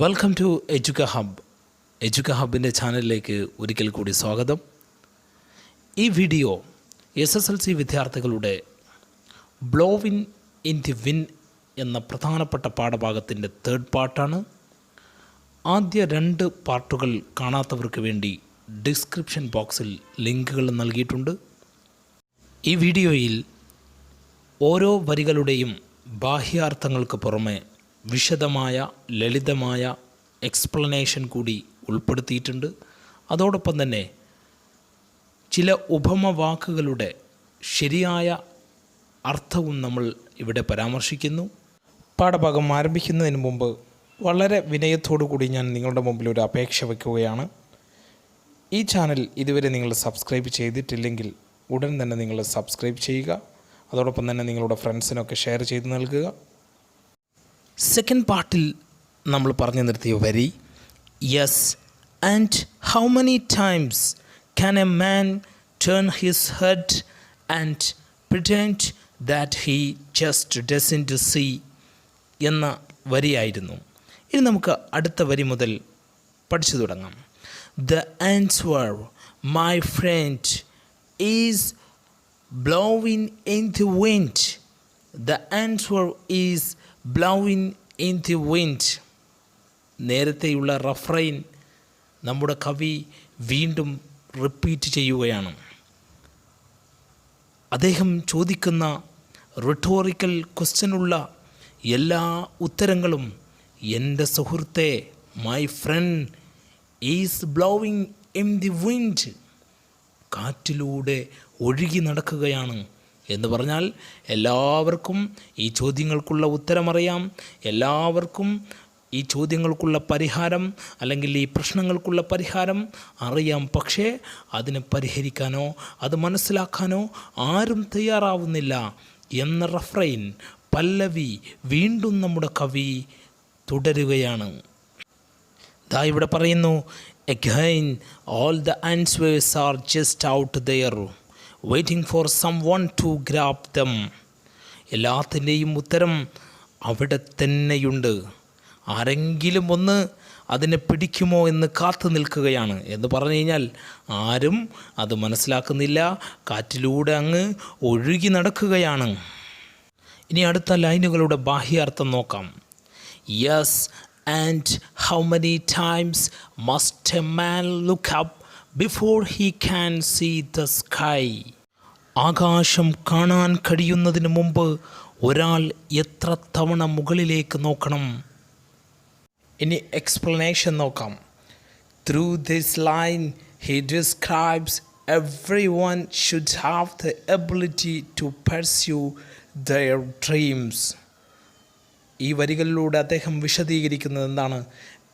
Welcome to Educa Hub. Educa ഹബിൻ്റെ ചാനലിലേക്ക് ഒരിക്കൽ കൂടി സ്വാഗതം. ഈ വീഡിയോ SSLC വിദ്യാർത്ഥികളുടെ ബ്ലോവിൻ ഇൻ ദി വിൻ എന്ന പ്രധാനപ്പെട്ട പാഠഭാഗത്തിൻ്റെ തേർഡ് പാർട്ടാണ്. ആദ്യ 2 പാർട്ടുകൾ കാണാത്തവർക്ക് വേണ്ടി ഡിസ്ക്രിപ്ഷൻ ബോക്സിൽ ലിങ്കുകൾ നൽകിയിട്ടുണ്ട്. ഈ വീഡിയോയിൽ ഓരോ വരികളുടെയും ബാഹ്യാർത്ഥങ്ങൾക്ക് പുറമെ വിശദമായ ലളിതമായ എക്സ്പ്ലനേഷൻ കൂടി ഉൾപ്പെടുത്തിയിട്ടുണ്ട്. അതോടൊപ്പം തന്നെ ചില ഉപമവാക്കുകളുടെ ശരിയായ അർത്ഥവും നമ്മൾ ഇവിടെ പരാമർശിക്കുന്നു. പാഠഭാഗം ആരംഭിക്കുന്നതിന് മുമ്പ് വളരെ വിനയത്തോടു കൂടി ഞാൻ നിങ്ങളുടെ മുമ്പിൽ ഒരു അപേക്ഷ വയ്ക്കുകയാണ്. ഈ ചാനൽ ഇതുവരെ നിങ്ങൾ സബ്സ്ക്രൈബ് ചെയ്തിട്ടില്ലെങ്കിൽ ഉടൻ തന്നെ നിങ്ങൾ സബ്സ്ക്രൈബ് ചെയ്യുക. അതോടൊപ്പം തന്നെ നിങ്ങളുടെ ഫ്രണ്ട്സിനൊക്കെ ഷെയർ ചെയ്ത് നൽകുക. സെക്കൻഡ് പാർട്ടിൽ നമ്മൾ പറഞ്ഞു നിർത്തിയ വരി, yes and how many times can a man turn his head and pretend that he just doesn't see എന്ന വരിയായിരുന്നു. ഇനി നമുക്ക് അടുത്ത വരി മുതൽ പഠിച്ചു തുടങ്ങാം. The answer my friend is blowing in the wind. The answer is blowing in the wind. നേരത്തെയുള്ള റഫ്രൈൻ നമ്മുടെ കവി വീണ്ടും റിപ്പീറ്റ് ചെയ്യുകയാണ്. അദ്ദേഹം ചോദിക്കുന്ന റിട്ടോറിക്കൽ ക്വസ്റ്റ്യനുള്ള എല്ലാ ഉത്തരങ്ങളും എൻ്റെ സുഹൃത്തെ my friend is blowing in the wind, കാറ്റിലൂടെ ഒഴുകി നടക്കുകയാണ് എന്ന് പറഞ്ഞാൽ എല്ലാവർക്കും ഈ ചോദ്യങ്ങൾക്കുള്ള ഉത്തരമറിയാം, എല്ലാവർക്കും ഈ ചോദ്യങ്ങൾക്കുള്ള പരിഹാരം അല്ലെങ്കിൽ ഈ പ്രശ്നങ്ങൾക്കുള്ള പരിഹാരം അറിയാം. പക്ഷേ അതിനെ പരിഹരിക്കാനോ അത് മനസ്സിലാക്കാനോ ആരും തയ്യാറാവുന്നില്ല എന്ന റഫ്രൈൻ പല്ലവി വീണ്ടും നമ്മുടെ കവി തുടരുകയാണ്. ദാ ഇവിടെ പറയുന്നു, again all the answers are just out there waiting for someone to grab them. എല്ലാത്തിൻ്റെയും ഉത്തരം അവിടെ തന്നെയുണ്ട്, ആരെങ്കിലും ഒന്ന് അതിനെ പിടിക്കുമോ എന്ന് കാത്തു നിൽക്കുകയാണ്. എന്ന് പറഞ്ഞു കഴിഞ്ഞാൽ ആരും അത് മനസ്സിലാക്കുന്നില്ല, കാറ്റിലൂടെ അങ്ങ് ഒഴുകി നടക്കുകയാണ്. ഇനി അടുത്ത ലൈനുകളുടെ ബാഹ്യാർത്ഥം നോക്കാം. Yes and how many times must a man look up before he can see the sky? ആകാശം കാണാൻ കഴിയുന്നതിന് മുമ്പ് ഒരാൾ എത്ര തവണ മുകളിലേക്ക് നോക്കണം? ഇനി എക്സ്പ്ലനേഷൻ നോക്കാം. Through this line he describes everyone should have the ability to pursue their dreams. ഈ വരികളിലൂടെ അദ്ദേഹം വിശദീകരിക്കുന്നത് എന്താണ്?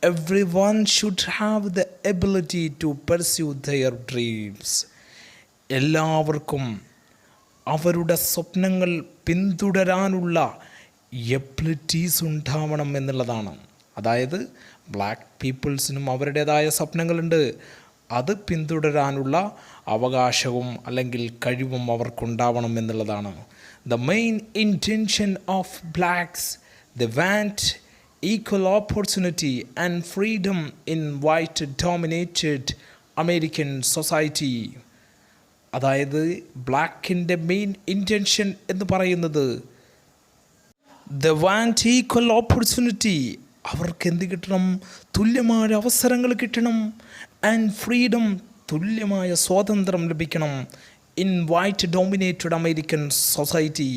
Everyone should have the ability to pursue their dreams. എല്ലാവർക്കും അവരുടെ സ്വപ്നങ്ങൾ പിന്തുടരാനുള്ള എബിലിറ്റീസ് ഉണ്ടാവണം എന്നുള്ളതാണ്. അതായത് ബ്ലാക്ക് പീപ്പിൾസിനും അവരുടേതായ സ്വപ്നങ്ങളുണ്ട്, അത് പിന്തുടരാനുള്ള അവകാശവും അല്ലെങ്കിൽ കഴിവും അവർക്കുണ്ടാവണം എന്നുള്ളതാണ്. The main intention of blanks, they want equal opportunity and freedom in white dominated American society. അതായത് ബ്ലാക്കിൻ്റെ മെയിൻ ഇൻറ്റൻഷൻ എന്ന് പറയുന്നത് they want equal opportunity, അവർക്ക് എന്ത് കിട്ടണം? തുല്യമായ അവസരങ്ങൾ കിട്ടണം. ആൻഡ് ഫ്രീഡം, തുല്യമായ സ്വാതന്ത്ര്യം ലഭിക്കണം. In white dominated American society,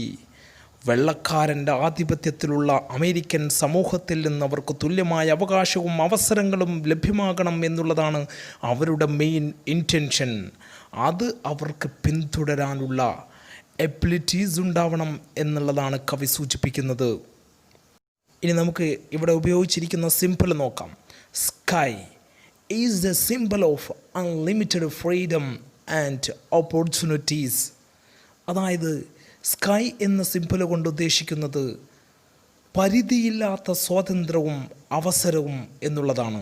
വെള്ളക്കാരൻ്റെ ആധിപത്യത്തിലുള്ള അമേരിക്കൻ സമൂഹത്തിൽ നിന്ന് അവർക്ക് തുല്യമായ അവകാശവും അവസരങ്ങളും ലഭ്യമാകണം എന്നുള്ളതാണ് അവരുടെ മെയിൻ ഇൻറ്റൻഷൻ. അത് അവർക്ക് പിന്തുടരാനുള്ള എബിലിറ്റീസ് ഉണ്ടാവണം എന്നുള്ളതാണ് കവി സൂചിപ്പിക്കുന്നത്. ഇനി നമുക്ക് ഇവിടെ ഉപയോഗിച്ചിരിക്കുന്ന സിമ്പിൾ നോക്കാം. Sky is the simple of unlimited freedom and opportunities. അതായത് സ്കൈ എന്ന സിമ്പിൾ കൊണ്ട് ഉദ്ദേശിക്കുന്നത് പരിധിയില്ലാത്ത സ്വാതന്ത്ര്യവും അവസരവും എന്നുള്ളതാണ്.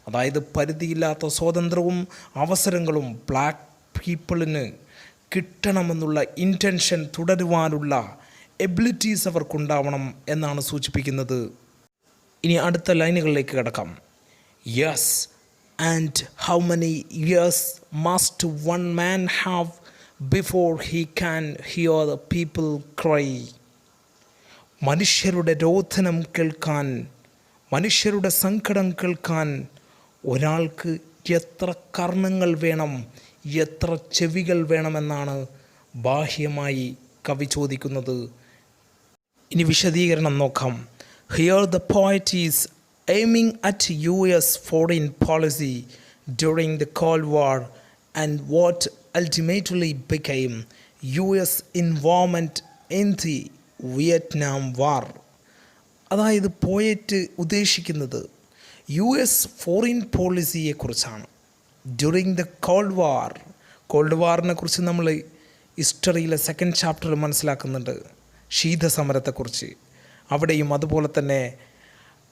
അതായത് പരിധിയില്ലാത്ത സ്വാതന്ത്ര്യവും അവസരങ്ങളും ബ്ലാക്ക് പീപ്പിളിന് കിട്ടണമെന്നുള്ള ഇൻറ്റൻഷൻ തുടരുവാനുള്ള എബിലിറ്റീസ് അവർക്കുണ്ടാവണം എന്നാണ് സൂചിപ്പിക്കുന്നത്. ഇനി അടുത്ത ലൈനുകളിലേക്ക് കിടക്കാം. Yes, and how many years must one man have before he can hear the people cry. മനുഷ്യരുടെ രോദനം കേൾക്കാൻ, മനുഷ്യരുടെ സങ്കടം കേൾക്കാൻ ഒരാൾക്ക് എത്ര കർണങ്ങൾ വേണം, എത്ര ചെവികൾ വേണമെന്നാണ് ബാഹ്യമായി കവി ചോദിക്കുന്നത്. ഇനി വിശദീകരണം നോക്കാം. Here the poet is aiming at US foreign policy during the Cold War and what ultimately became US involvement in the Vietnam war. അതായത് പോയറ്റ് ഉദ്ദേശിക്കുന്നത് US ഫോറിൻ പോളിസിയെക്കുറിച്ചാണ്. During the cold war, cold വാറിനെ കുറിച്ച് നമ്മൾ ഹിസ്റ്ററിയിലെ 2nd ചാപ്റ്ററിൽ മനസ്സിലാക്കുന്നുണ്ട്, ശീതസമരത്തെക്കുറിച്ച്. അവിടെയും അതുപോലെ തന്നെ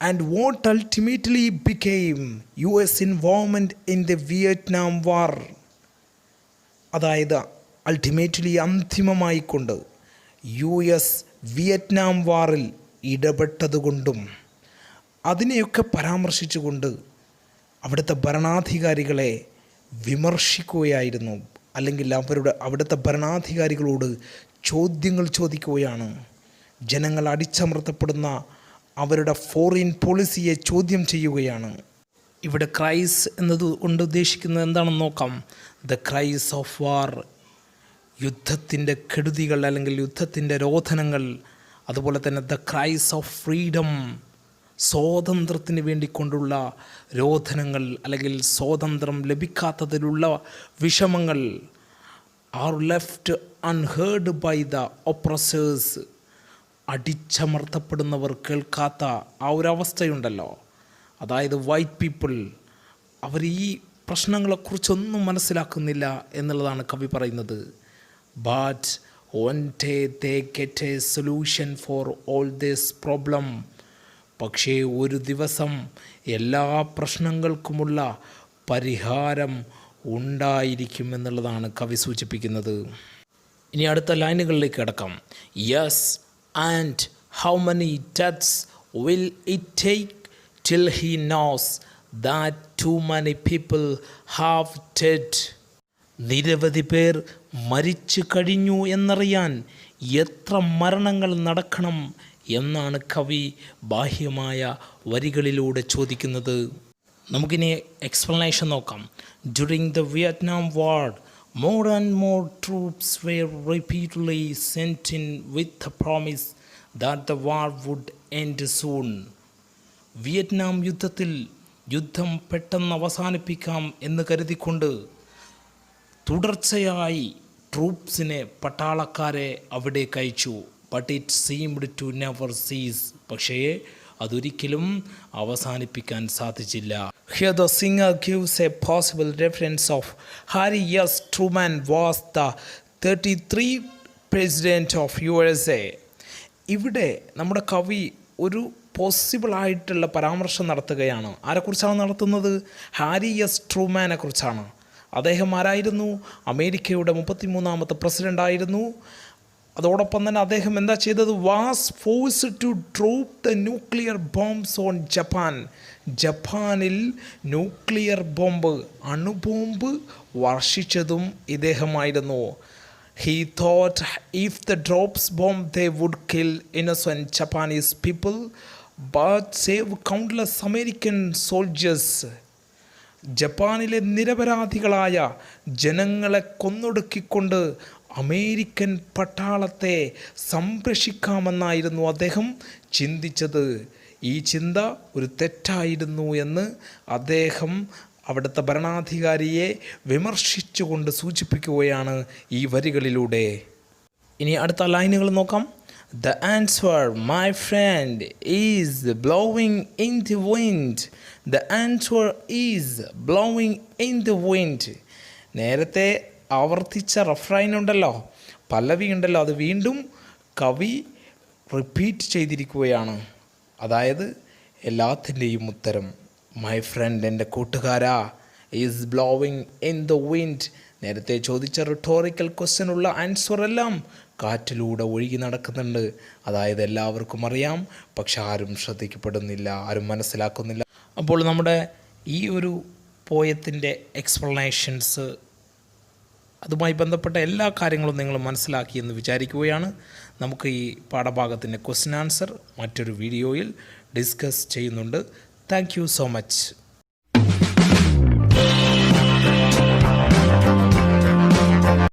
and what ultimately became US involvement in the Vietnam war. അതായത് അൾട്ടിമേറ്റ്ലി അന്തിമമായിക്കൊണ്ട് US വിയറ്റ്നാം വാറിൽ ഇടപെട്ടതുകൊണ്ടും അതിനെയൊക്കെ പരാമർശിച്ചുകൊണ്ട് അവിടുത്തെ ഭരണാധികാരികളെ വിമർശിക്കുകയായിരുന്നു, അല്ലെങ്കിൽ അവിടുത്തെ ഭരണാധികാരികളോട് ചോദ്യങ്ങൾ ചോദിക്കുകയാണ്. ജനങ്ങൾ അടിച്ചമർത്തപ്പെടുന്ന അവരുടെ ഫോറിൻ പോളിസിയെ ചോദ്യം ചെയ്യുകയാണ്. ഇവിടെ ക്രൈസ് എന്നത് കൊണ്ട് ഉദ്ദേശിക്കുന്നത് എന്താണെന്ന് നോക്കാം. ദ ക്രൈസ് ഓഫ് വാർ, യുദ്ധത്തിൻ്റെ കെടുതികൾ അല്ലെങ്കിൽ യുദ്ധത്തിൻ്റെ രോധനങ്ങൾ. അതുപോലെ തന്നെ ദ ക്രൈസ് ഓഫ് ഫ്രീഡം, സ്വാതന്ത്ര്യത്തിന് വേണ്ടിക്കൊണ്ടുള്ള രോധനങ്ങൾ അല്ലെങ്കിൽ സ്വാതന്ത്ര്യം ലഭിക്കാത്തതിലുള്ള വിഷമങ്ങൾ. Are left unheard by the oppressors, അടിച്ചമർത്തപ്പെടുന്നവർ കേൾക്കാത്ത ആ ഒരവസ്ഥയുണ്ടല്ലോ. അതായത് വൈറ്റ് പീപ്പിൾ, അവർ ഈ പ്രശ്നങ്ങളെക്കുറിച്ചൊന്നും മനസ്സിലാക്കുന്നില്ല എന്നുള്ളതാണ് കവി പറയുന്നത്. But one day they get a solution for all this problem. പക്ഷേ ഒരു ദിവസം എല്ലാ പ്രശ്നങ്ങൾക്കുമുള്ള പരിഹാരം ഉണ്ടായിരിക്കും എന്നുള്ളതാണ് കവി സൂചിപ്പിക്കുന്നത്. ഇനി അടുത്ത ലൈനുകളിലേക്ക് കിടക്കാം. Yes, and how many deaths will it take till he knows that too many people have died. നിരവധി പേർ മരിച്ചു കഴിഞ്ഞു എന്നറിയാൻ എത്ര മരണങ്ങൾ നടക്കണം എന്നാണ് കവി ബാഹ്യമായ വരികളിലൂടെ ചോദിക്കുന്നത്. നമുക്കിനി എക്സ്പ്ലനേഷൻ നോക്കാം. During the Vietnam war more and more troops were repeatedly sent in with the promise that the war would end soon. Vietnam യുദ്ധത്തിൽ യുദ്ധം പെട്ടെന്ന് അവസാനിപ്പിക്കാം എന്ന് കരുതിക്കൊണ്ട് തുടർച്ചയായി ട്രൂപ്സിനെ, പട്ടാളക്കാരെ അവിടേക്ക് അയച്ചു. But it seemed to never cease. പക്ഷേ അതൊരിക്കലും അവസാനിപ്പിക്കാൻ സാധിച്ചില്ല. Here the singer gives a possible reference of Harry S. Truman was the 33rd president of USA. ഇവിടെ നമ്മുടെ കവി ഒരു പോസിബിളായിട്ടുള്ള പരാമർശം നടത്തുകയാണ്. ആരെക്കുറിച്ചാണ് നടത്തുന്നത്? ഹാരി എസ് ട്രൂമാനെ കുറിച്ചാണ്. അദ്ദേഹം ആരായിരുന്നു? അമേരിക്കയുടെ 33ാമത്തെ പ്രസിഡൻ്റ് ആയിരുന്നു. അതോടൊപ്പം തന്നെ അദ്ദേഹം എന്താ ചെയ്തത്? Was forced to drop the nuclear bombs on Japan. ജപ്പാനിൽ ന്യൂക്ലിയർ ബോംബ്, അണുബോംബ് വർഷിച്ചതും ഇദ്ദേഹമായിരുന്നു. He thought if the drops bomb they would kill innocent Japanese people but save countless American soldiers. ജപ്പാനിലെ നിരപരാധികളായ ജനങ്ങളെ കൊന്നൊടുക്കിക്കൊണ്ട് അമേരിക്കൻ പട്ടാളത്തെ സംരക്ഷിക്കാമെന്നായിരുന്നു അദ്ദേഹം ചിന്തിച്ചത്. ഈ ചിന്ത ഒരു തെറ്റായിരുന്നു എന്ന് അദ്ദേഹം അവിടുത്തെ ഭരണാധികാരിയെ വിമർശിച്ചുകൊണ്ട് സൂചിപ്പിക്കുകയാണ് ഈ വരികളിലൂടെ. ഇനി അടുത്ത ലൈനുകൾ നോക്കാം. The answer, my friend, is blowing in the wind. The answer is blowing in the wind. നേരത്തെ ആവർത്തിച്ച റെഫ്രൈൻ ഉണ്ടല്ലോ, പല്ലവി ഉണ്ടല്ലോ, അത് വീണ്ടും കവി റിപ്പീറ്റ് ചെയ്തിരിക്കുകയാണ്. അതായത് എല്ലാത്തിൻ്റെയും ഉത്തരം മൈ ഫ്രണ്ട്, എൻ്റെ കൂട്ടുകാരാ, is blowing in the wind, നേരത്തെ ചോദിച്ച റിട്ടോറിക്കൽ ക്വസ്റ്റ്യനുള്ള ആൻസർ എല്ലാം കാറ്റിലൂടെ ഒഴുകി നടക്കുന്നുണ്ട്. അതായത് എല്ലാവർക്കും അറിയാം, പക്ഷെ ആരും ശ്രദ്ധിക്കപ്പെടുന്നില്ല, ആരും മനസ്സിലാക്കുന്നില്ല. അപ്പോൾ നമ്മുടെ ഈ ഒരു പോയത്തിൻ്റെ എക്സ്പ്ലനേഷൻസ്, അതുമായി ബന്ധപ്പെട്ട എല്ലാ കാര്യങ്ങളും നിങ്ങൾ മനസ്സിലാക്കിയെന്ന് വിചാരിക്കുകയാണ്. നമുക്ക് ഈ പാഠഭാഗത്തിൻ്റെ ക്വസ്റ്റ്യൻ ആൻസർ മറ്റൊരു വീഡിയോയിൽ ഡിസ്കസ് ചെയ്യുന്നുണ്ട്. Thank you so much.